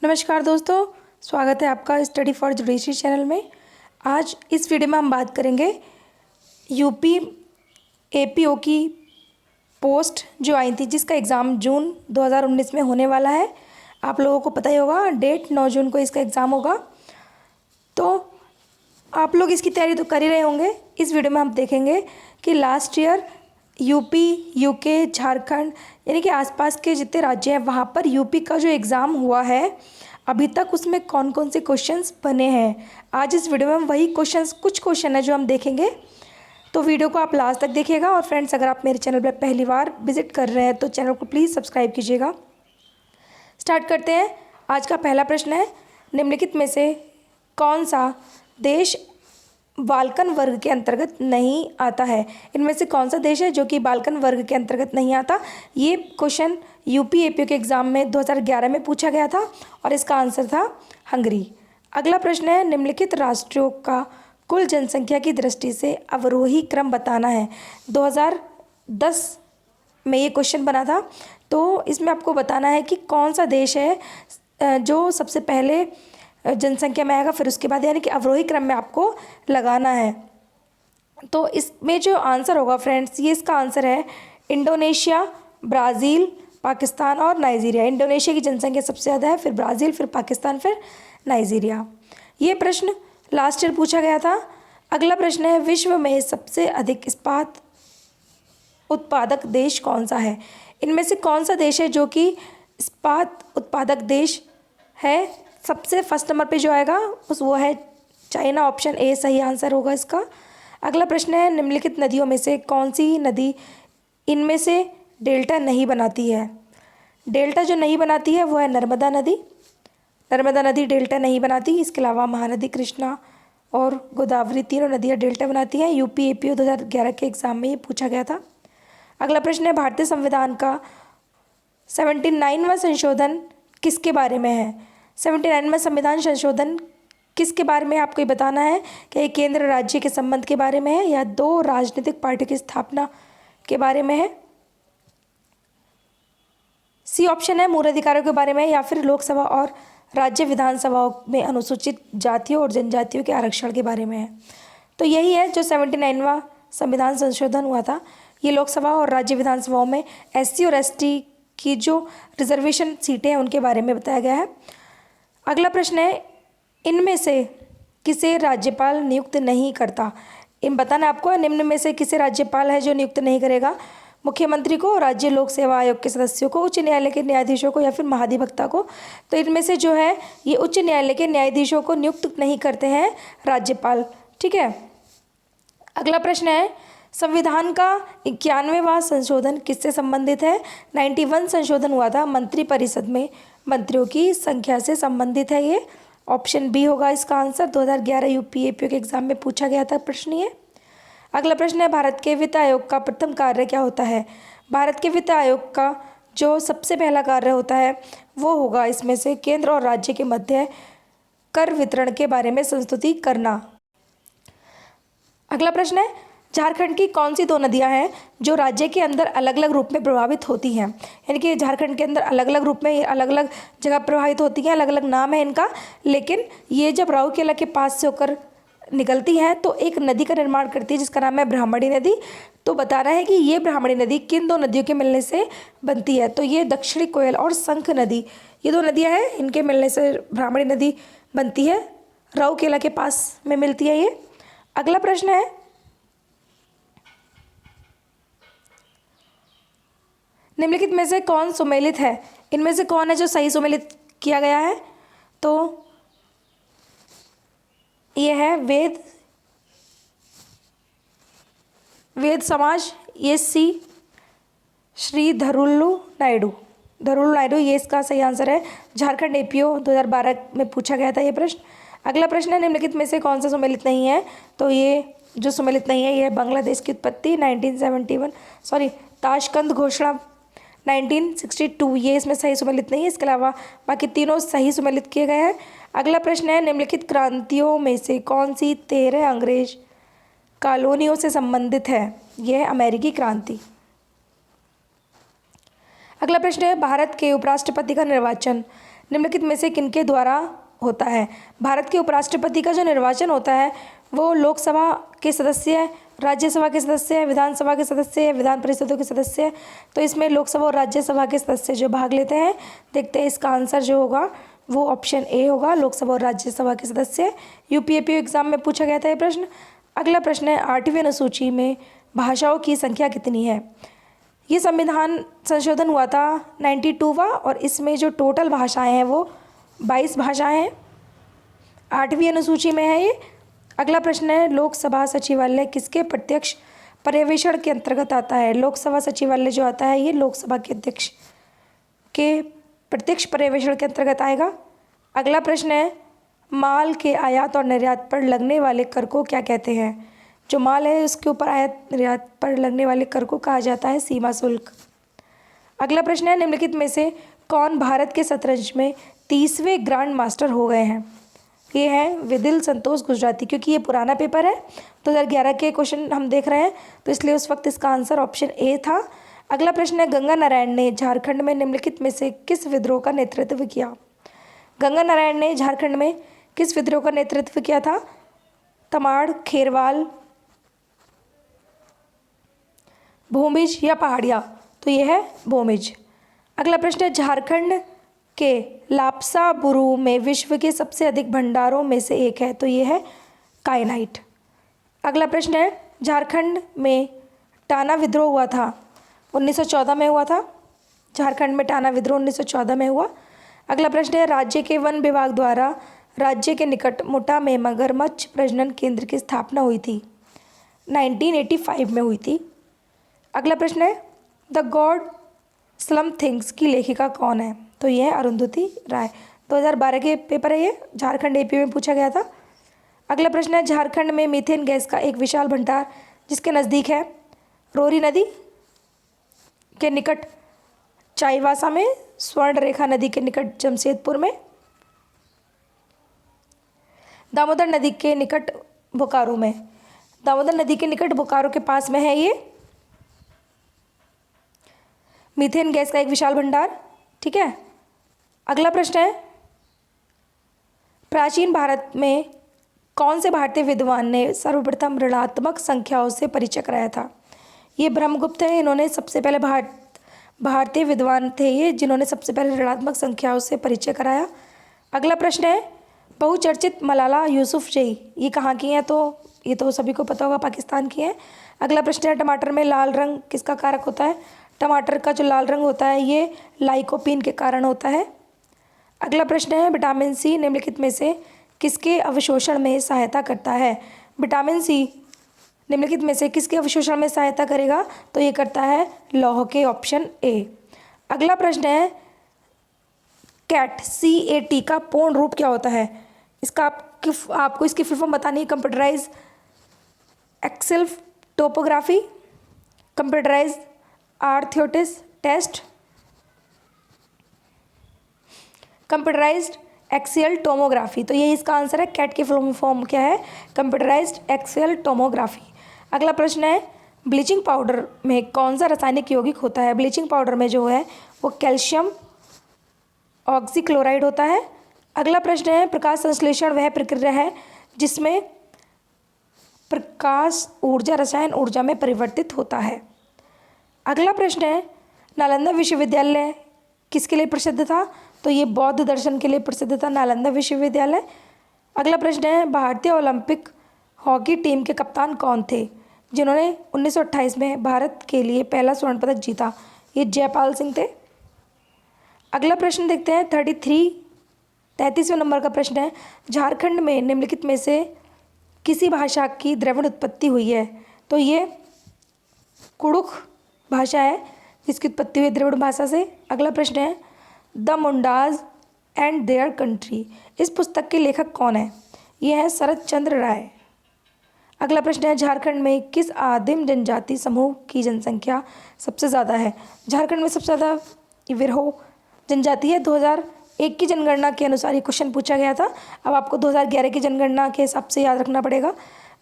नमस्कार दोस्तों, स्वागत है आपका स्टडी फॉर जुडिशरी चैनल में। आज इस वीडियो में हम बात करेंगे यूपी एपीओ की पोस्ट जो आई थी, जिसका एग्ज़ाम जून 2019 में होने वाला है। आप लोगों को पता ही होगा, डेट 9 जून को इसका एग्ज़ाम होगा। तो आप लोग इसकी तैयारी तो कर ही रहे होंगे। इस वीडियो में हम देखेंगे कि last year UP, UK, Jharkhand यानी कि आसपास के जितने राज्य हैं वहाँ पर यूपी का जो एग्ज़ाम हुआ है अभी तक, उसमें कौन कौन से क्वेश्चंस बने हैं। आज इस वीडियो में हम वही कुछ क्वेश्चन है जो हम देखेंगे। तो वीडियो को आप लास्ट तक देखिएगा। और फ्रेंड्स, अगर आप मेरे चैनल पर पहली बार विजिट कर रहे हैं तो चैनल को प्लीज़ सब्सक्राइब कीजिएगा। स्टार्ट करते हैं। आज का पहला प्रश्न है, निम्नलिखित में से कौन सा देश बाल्कन वर्ग के अंतर्गत नहीं आता है। इनमें से कौन सा देश है जो कि बाल्कन वर्ग के अंतर्गत नहीं आता। ये क्वेश्चन यूपी एपीओ के एग्ज़ाम में 2011 में पूछा गया था और इसका आंसर था हंगरी। अगला प्रश्न है, निम्नलिखित राष्ट्रों का कुल जनसंख्या की दृष्टि से अवरोही क्रम बताना है। 2010 में ये क्वेश्चन बना था। तो इसमें आपको बताना है कि कौन सा देश है जो सबसे पहले जनसंख्या में आएगा, फिर उसके बाद यानी कि अवरोही क्रम में आपको लगाना है। तो इसमें जो आंसर होगा फ्रेंड्स, ये इसका आंसर है इंडोनेशिया, ब्राज़ील, पाकिस्तान और नाइजीरिया। इंडोनेशिया की जनसंख्या सबसे ज़्यादा है, फिर ब्राज़ील, फिर पाकिस्तान, फिर नाइजीरिया। ये प्रश्न लास्ट ईयर पूछा गया था। अगला प्रश्न है, विश्व में सबसे अधिक इस्पात उत्पादक देश कौन सा है। इनमें से कौन सा देश है जो कि इस्पात उत्पादक देश है। सबसे फर्स्ट नंबर पे जो आएगा वो है चाइना। ऑप्शन ए सही आंसर होगा इसका। अगला प्रश्न है, निम्नलिखित नदियों में से कौन सी नदी इनमें से डेल्टा नहीं बनाती है। डेल्टा जो नहीं बनाती है वो है नर्मदा नदी। नर्मदा नदी डेल्टा नहीं बनाती। इसके अलावा महानदी, कृष्णा और गोदावरी, तीनों नदियाँ डेल्टा बनाती हैं। यूपी एपीओ 2011 के एग्ज़ाम में ये पूछा गया था। अगला प्रश्न है, भारतीय संविधान का 79वां संशोधन किसके बारे में है। 79वां संविधान संशोधन किसके बारे में आपको ये बताना है कि ये केंद्र राज्य के संबंध के बारे में है या दो राजनीतिक पार्टी की स्थापना के बारे में है। सी ऑप्शन है मूल अधिकारों के बारे में या फिर लोकसभा और राज्य विधानसभाओं में अनुसूचित जातियों और जनजातियों के आरक्षण के बारे में है। तो यही है जो 79वां संविधान संशोधन हुआ था। ये लोकसभा और राज्य विधानसभाओं में एससी और एसटी की जो रिजर्वेशन सीटें हैं उनके बारे में बताया गया है। अगला प्रश्न है, इनमें से किसे राज्यपाल नियुक्त नहीं करता। इन बताना आपको, निम्न में से किसे राज्यपाल है जो नियुक्त नहीं करेगा। मुख्यमंत्री को, राज्य लोक सेवा आयोग के सदस्यों को, उच्च न्यायालय के न्यायाधीशों को या फिर महाधिवक्ता को। तो इनमें से जो है ये उच्च न्यायालय के न्यायाधीशों को नियुक्त नहीं करते हैं राज्यपाल। ठीक है। अगला प्रश्न है, संविधान का 91वां संशोधन किससे संबंधित है। 91 संशोधन हुआ था मंत्रिपरिषद में मंत्रियों की संख्या से संबंधित है। ये ऑप्शन बी होगा इसका आंसर। 2011 यूपी एपीओ के एग्ज़ाम में पूछा गया था प्रश्न ये। अगला प्रश्न है, भारत के वित्त आयोग का प्रथम कार्य क्या होता है। भारत के वित्त आयोग का जो सबसे पहला कार्य होता है वो होगा इसमें से केंद्र और राज्य के मध्य कर वितरण के बारे में संस्तुति करना। अगला प्रश्न है, झारखंड की कौन सी दो नदियां हैं जो राज्य के अंदर अलग अलग रूप में प्रभावित होती हैं। यानी कि झारखंड के अंदर अलग अलग रूप में अलग अलग जगह प्रभावित होती हैं, अलग अलग नाम है इनका, लेकिन ये जब राउरकेला के पास से होकर निकलती हैं तो एक नदी का निर्माण करती है जिसका नाम है ब्राह्मणी नदी। तो बताना है कि ये ब्राह्मणी नदी किन दो नदियों के मिलने से बनती है। तो ये दक्षिणी कोयल और शंख नदी, ये दो नदियाँ हैं, इनके मिलने से ब्राह्मणी नदी बनती है। राउरकेला के पास में मिलती है ये। अगला प्रश्न है, निम्नलिखित में से कौन सुमेलित है। इनमें से कौन है जो सही सुमेलित किया गया है। तो ये है वेद समाज, ये सी श्री धरुल्लु नायडू, ये इसका सही आंसर है। झारखंड एपीओ 2012 में पूछा गया था ये प्रश्न। अगला प्रश्न है, निम्नलिखित में से कौन सा सुमेलित नहीं है। तो ये जो सुमेलित नहीं है ये है बांग्लादेश की उत्पत्ति 1971 ताशकंद घोषणा 1962, ये इसमें सही सुमेलित नहीं है। इसके अलावा बाकी तीनों सही सुमेलित किए गए हैं। अगला प्रश्न है, निम्नलिखित क्रांतियों में से कौन सी 13 अंग्रेज कॉलोनियों से संबंधित है। यह है अमेरिकी क्रांति। अगला प्रश्न है, भारत के उपराष्ट्रपति का निर्वाचन निम्नलिखित में से किनके द्वारा होता है? भारत के उपराष्ट्रपति का जो निर्वाचन होता है वो लोकसभा के सदस्य, राज्यसभा के सदस्य, विधानसभा के सदस्य, विधान परिषदों के सदस्य। तो इसमें लोकसभा और राज्यसभा के सदस्य जो भाग लेते हैं। देखते हैं इसका आंसर जो होगा वो ऑप्शन ए होगा, लोकसभा और राज्यसभा के सदस्य। यूपीएपीओ एग्जाम में पूछा गया था ये प्रश्न। अगला प्रश्न है 8वीं अनुसूची में भाषाओं की संख्या कितनी है? ये संविधान संशोधन हुआ था 92वां और इसमें जो टोटल भाषाएं हैं वो 22 भाषाएं हैं। 8वीं अनुसूची में है ये। अगला प्रश्न है लोकसभा सचिवालय किसके प्रत्यक्ष पर्यवेक्षण के अंतर्गत आता है? लोकसभा सचिवालय जो आता है ये लोकसभा के अध्यक्ष के प्रत्यक्ष पर्यवेक्षण के अंतर्गत आएगा। अगला प्रश्न है माल के आयात और निर्यात पर लगने वाले कर को क्या कहते हैं? जो माल है उसके ऊपर आयात निर्यात पर लगने वाले कर को कहा जाता है सीमा शुल्क। अगला प्रश्न है निम्नलिखित में से कौन भारत के शतरंज में 30वें ग्रैंड मास्टर हो गए हैं? ये है विदिल संतोष गुजराती। क्योंकि ये पुराना पेपर है 2011 के क्वेश्चन हम देख रहे हैं तो इसलिए उस वक्त इसका आंसर ऑप्शन ए था। अगला प्रश्न है गंगा नारायण ने झारखंड में निम्नलिखित में से किस विद्रोह का नेतृत्व किया? गंगा नारायण ने झारखंड में किस विद्रोह का नेतृत्व किया था? तमाड़, खेरवाल, भूमिज या पहाड़िया? तो ये है भूमिज। अगला प्रश्न है झारखंड के लापसा बुरू में विश्व के सबसे अधिक भंडारों में से एक है। तो ये है काइनाइट। अगला प्रश्न है झारखंड में टाना विद्रोह हुआ था 1914 में हुआ था। झारखंड में टाना विद्रोह 1914 में हुआ। अगला प्रश्न है राज्य के वन विभाग द्वारा राज्य के निकट मुटा में मगरमच्छ प्रजनन केंद्र की स्थापना हुई थी? 1985 में हुई थी। अगला प्रश्न है द गॉड स्लम थिंग्स की लेखिका कौन है? तो ये है अरुंधति राय। 2012 के पेपर है ये, झारखंड एपी में पूछा गया था। अगला प्रश्न है झारखंड में मीथेन गैस का एक विशाल भंडार जिसके नज़दीक है? रोरी नदी के निकट चाईबासा में, स्वर्ण रेखा नदी के निकट जमशेदपुर में, दामोदर नदी के निकट बोकारो में। दामोदर नदी के निकट बोकारो के पास में है ये मीथेन गैस का एक विशाल भंडार। ठीक है। अगला प्रश्न है प्राचीन भारत में कौन से भारतीय विद्वान ने सर्वप्रथम ऋणात्मक संख्याओं से परिचय कराया था? ये ब्रह्मगुप्त है। इन्होंने सबसे पहले भारतीय विद्वान थे ये जिन्होंने सबसे पहले ऋणात्मक संख्याओं से परिचय कराया। अगला प्रश्न है बहुचर्चित मलाला यूसुफजई ये कहाँ की हैं? तो ये तो सभी को पता होगा, पाकिस्तान की हैं। अगला प्रश्न है टमाटर में लाल रंग किसका कारक होता है? टमाटर का जो लाल रंग होता है ये लाइकोपीन के कारण होता है। अगला प्रश्न है विटामिन सी निम्नलिखित में से किसके अवशोषण में सहायता करता है? विटामिन सी निम्नलिखित में से किसके अवशोषण में सहायता करेगा? तो ये करता है लौह के, ऑप्शन ए। अगला प्रश्न है कैट CAT का पूर्ण रूप क्या होता है? इसका आपको इसकी फुल फॉर्म बतानी है। कंप्यूटराइज एक्सेल टोपोग्राफी, कंप्यूटराइज आर्थ्योटिस टेस्ट, कंप्यूटराइज्ड एक्सियल टोमोग्राफी। तो ये इसका आंसर है। कैट की फुल फॉर्म क्या है? Computerised axial tomography. अगला प्रश्न है ब्लीचिंग पाउडर में कौन सा रासायनिक यौगिक होता है? ब्लीचिंग पाउडर में जो है वो कैल्शियम ऑक्सीक्लोराइड होता है। अगला प्रश्न है प्रकाश संश्लेषण वह प्रक्रिया है जिसमें प्रकाश ऊर्जा रसायन ऊर्जा में परिवर्तित होता है। अगला प्रश्न है नालंदा विश्वविद्यालय किसके लिए प्रसिद्ध था? तो ये बौद्ध दर्शन के लिए प्रसिद्ध था नालंदा विश्वविद्यालय। अगला प्रश्न है भारतीय ओलंपिक हॉकी टीम के कप्तान कौन थे जिन्होंने 1928 में भारत के लिए पहला स्वर्ण पदक जीता? ये जयपाल सिंह थे। अगला प्रश्न देखते हैं 33वें नंबर का प्रश्न है झारखंड में निम्नलिखित में से किसी भाषा की द्रविड़ उत्पत्ति हुई है? तो ये कुड़ुख भाषा है जिसकी उत्पत्ति हुई द्रविड़ भाषा से। अगला प्रश्न है the Mundas and their country इस पुस्तक के लेखक कौन है? ये है शरद चंद्र राय। अगला प्रश्न है झारखंड में किस आदिम जनजाति समूह की जनसंख्या सबसे ज़्यादा है? झारखंड में सबसे ज़्यादा विरहो जनजाति है। 2001 की जनगणना के अनुसार ये क्वेश्चन पूछा गया था। अब आपको 2011 की जनगणना के हिसाब से याद रखना पड़ेगा।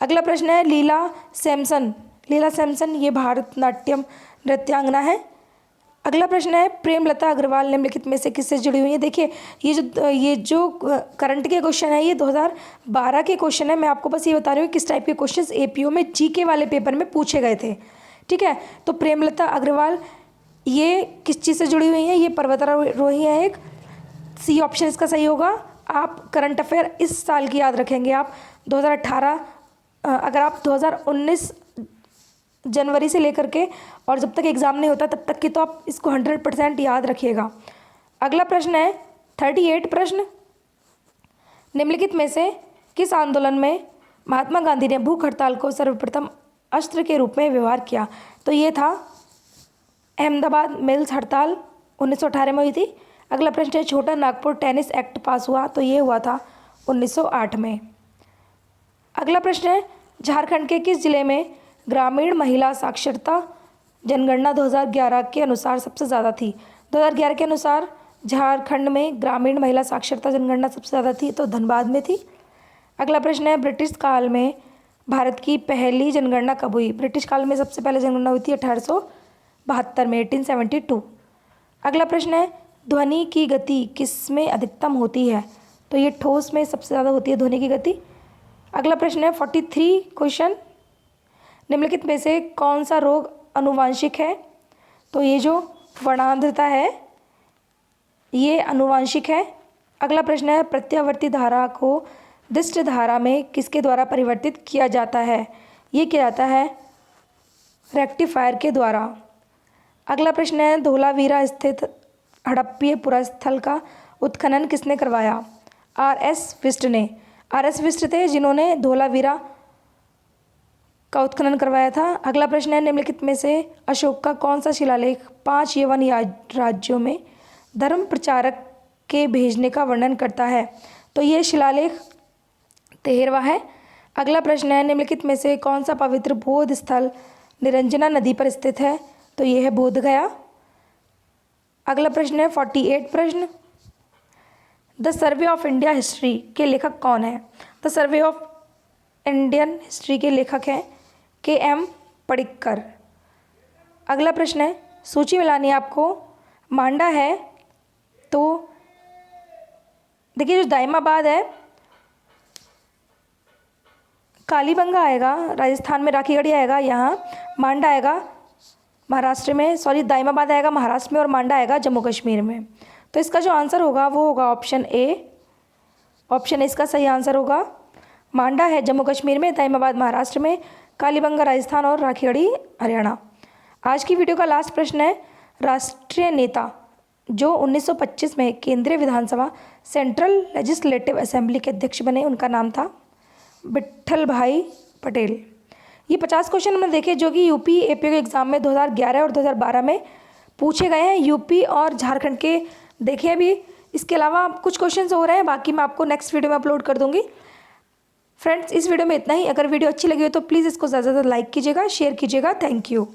अगला प्रश्न है लीला सैमसन ये भारतनाट्यम नृत्यांगना है। अगला प्रश्न है, प्रेमलता अग्रवाल निम्नलिखित में से किससे जुड़ी हुई है। देखिए ये जो करंट के क्वेश्चन है ये 2012 के क्वेश्चन है। मैं आपको बस ये बता रही हूँ किस टाइप के क्वेश्चंस एपीओ में जीके वाले पेपर में पूछे गए थे, ठीक है। तो प्रेमलता अग्रवाल ये किस चीज़ से जुड़ी हुई है, ये पर्वतारोही है एक। सी ऑप्शन इसका सही होगा। आप करंट अफेयर इस साल की याद रखेंगे आप 2018, अगर आप 2019 जनवरी से लेकर के और जब तक एग्ज़ाम नहीं होता तब तक की तो आप इसको 100% याद रखिएगा। अगला प्रश्न है 38 प्रश्न, निम्नलिखित में से किस आंदोलन में महात्मा गांधी ने भूख हड़ताल को सर्वप्रथम अस्त्र के रूप में व्यवहार किया। तो ये था अहमदाबाद मिल्स हड़ताल 1918 में हुई थी। अगला प्रश्न है, छोटा नागपुर टेनिस एक्ट पास हुआ। तो ये हुआ था 1908 में। अगला प्रश्न है, झारखंड के किस जिले में ग्रामीण महिला साक्षरता जनगणना 2011 के अनुसार सबसे ज़्यादा थी। 2011 के अनुसार झारखंड में ग्रामीण महिला साक्षरता जनगणना सबसे ज़्यादा थी, तो धनबाद में थी। अगला प्रश्न है, ब्रिटिश काल में भारत की पहली जनगणना कब हुई। ब्रिटिश काल में सबसे पहले जनगणना हुई थी 1872 में, 1872। अगला प्रश्न है, ध्वनि की गति किस में अधिकतम होती है। तो ये ठोस में सबसे ज़्यादा होती है ध्वनि की गति। अगला प्रश्न है 43 क्वेश्चन, निम्नलिखित में से कौन सा रोग अनुवांशिक है। तो ये जो वर्णांधता है ये अनुवांशिक है। अगला प्रश्न है, प्रत्यावर्ती धारा को दिष्ट धारा में किसके द्वारा परिवर्तित किया जाता है। ये किया जाता है रेक्टिफायर के द्वारा। अगला प्रश्न है, धोलावीरा स्थित हड़प्पीय पुरास्थल का उत्खनन किसने करवाया। आर.एस. विस्ट ने। आर.एस. विस्ट थे जिन्होंने धोलावीरा का उत्खनन करवाया था। अगला प्रश्न है, निम्नलिखित में से अशोक का कौन सा शिलालेख 5 यवन राज्यों में धर्म प्रचारक के भेजने का वर्णन करता है। तो ये शिलालेख 13वां है। अगला प्रश्न है, निम्नलिखित में से कौन सा पवित्र बौद्ध स्थल निरंजना नदी पर स्थित है। तो ये है बोध गया। अगला प्रश्न है 48 प्रश्न, the survey of India history के लेखक कौन है। The survey of Indian history के लेखक हैं के.एम. पडिक्कर। अगला प्रश्न है, सूची मिलानी है आपको। मांडा है तो देखिए जो दाइमाबाद है कालीबंगा आएगा, राजस्थान में राखीगढ़ी आएगा, यहाँ मांडा आएगा महाराष्ट्र में, सॉरी दाइमाबाद आएगा महाराष्ट्र में और मांडा आएगा जम्मू कश्मीर में। तो इसका जो आंसर होगा वो होगा ऑप्शन ए। ऑप्शन ए इसका सही आंसर होगा। मांडा है जम्मू कश्मीर में, दाइमाबाद महाराष्ट्र में, कालीबंगा राजस्थान और राखीगढ़ी हरियाणा। आज की वीडियो का लास्ट प्रश्न है, राष्ट्रीय नेता जो 1925 में केंद्रीय विधानसभा सेंट्रल लेजिस्लेटिव असेंबली के अध्यक्ष बने उनका नाम था विट्ठल भाई पटेल। ये 50 क्वेश्चन हमने देखे जो कि यूपी एपीओ के एग्ज़ाम में 2011 और 2012 में पूछे गए हैं। यूपी और झारखंड के देखे अभी, इसके अलावा कुछ क्वेश्चंस हो रहे हैं, बाकी मैं आपको नेक्स्ट वीडियो में अपलोड कर दूंगी। फ्रेंड्स इस वीडियो में इतना ही। अगर वीडियो अच्छी लगी हो तो प्लीज़ इसको ज़्यादा से ज़्यादा लाइक कीजिएगा, शेयर कीजिएगा। Thank you.